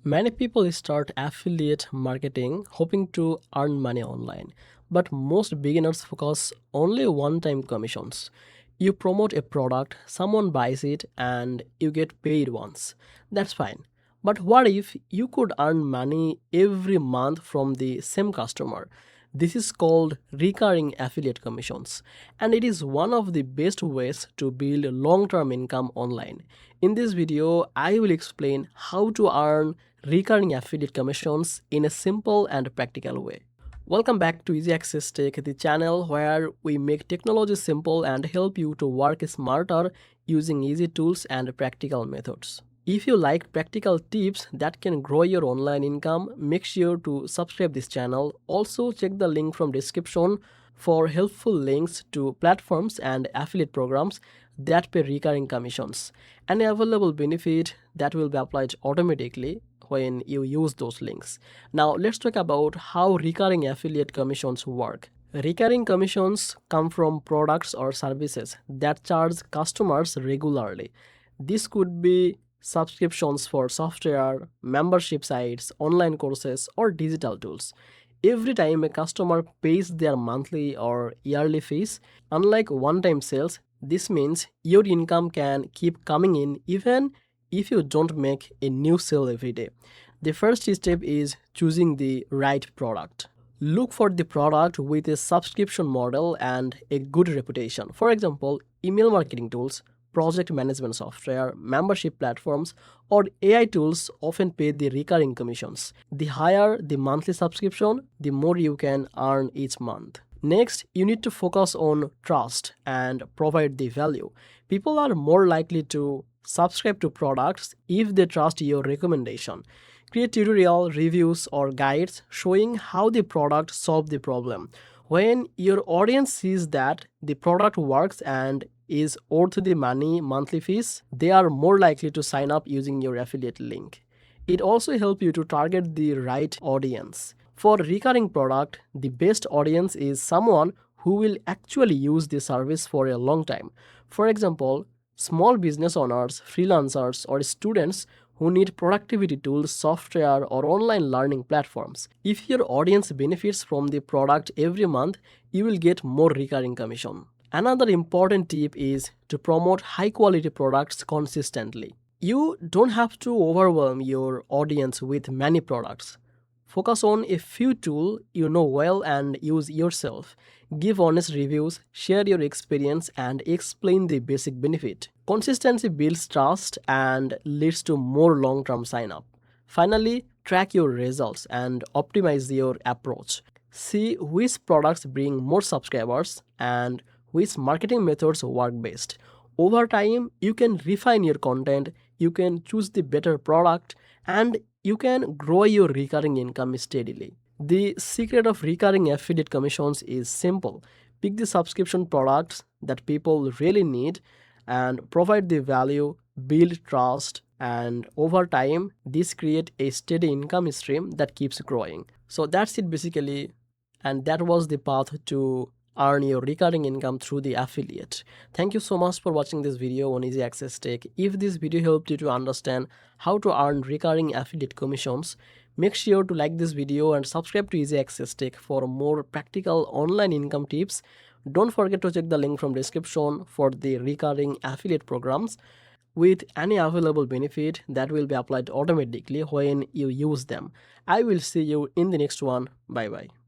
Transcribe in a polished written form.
Many people start affiliate marketing hoping to earn money online, but most beginners focus only one-time commissions. You promote a product, someone buys it, and you get paid once. That's fine. But what if you could earn money every month from the same customer? This is called recurring affiliate commissions, and it is one of the best ways to build long term income online. In this video, I will explain how to earn recurring affiliate commissions in a simple and practical way. Welcome back to Easy Access Tech, the channel where we make technology simple and help you to work smarter using easy tools and practical methods. If you like practical tips that can grow your online income, make sure to subscribe this channel. Also check the link from description for helpful links to platforms and affiliate programs that pay recurring commissions. An available benefit that will be applied automatically when you use those links. Now let's talk about how recurring affiliate commissions work. Recurring commissions come from products or services that charge customers regularly. This could be subscriptions for software, membership sites, online courses, or digital tools. Every time a customer pays their monthly or yearly fees, unlike one-time sales, this means your income can keep coming in even if you don't make a new sale every day. The first step is choosing the right product. Look for the product with a subscription model and a good reputation. For example, email marketing tools, project management software, membership platforms, or AI tools often pay the recurring commissions. The higher the monthly subscription, the more you can earn each month. Next, you need to focus on trust and provide the value. People are more likely to subscribe to products if they trust your recommendation. Create tutorial, reviews, or guides showing how the product solved the problem. When your audience sees that the product works and is worth the monthly fees, they are more likely to sign up using your affiliate link. It also helps you to target the right audience. For recurring product, the best audience is someone who will actually use the service for a long time. For example, small business owners, freelancers, or students who need productivity tools, software, or online learning platforms. If your audience benefits from the product every month, you will get more recurring commission. Another important tip is to promote high-quality products consistently. You don't have to overwhelm your audience with many products. Focus on a few tools you know well and use yourself. Give honest reviews, share your experience, and explain the basic benefit. Consistency builds trust and leads to more long-term sign-up. Finally, track your results and optimize your approach. See which products bring more subscribers and which marketing methods work best. Over time, you can refine your content, you can choose the better product, and you can grow your recurring income steadily. The secret of recurring affiliate commissions is simple. Pick the subscription products that people really need and provide the value, build trust, and over time, this creates a steady income stream that keeps growing. So that's it basically, and that was the path to earn your recurring income through the affiliate. Thank you so much for watching this video on Easy Access Tech. If this video helped you to understand how to earn recurring affiliate commissions, make sure to like this video and subscribe to Easy Access Tech for more practical online income tips. Don't forget to check the link from description for the recurring affiliate programs with any available benefit that will be applied automatically when you use them. I will see you in the next one. Bye bye.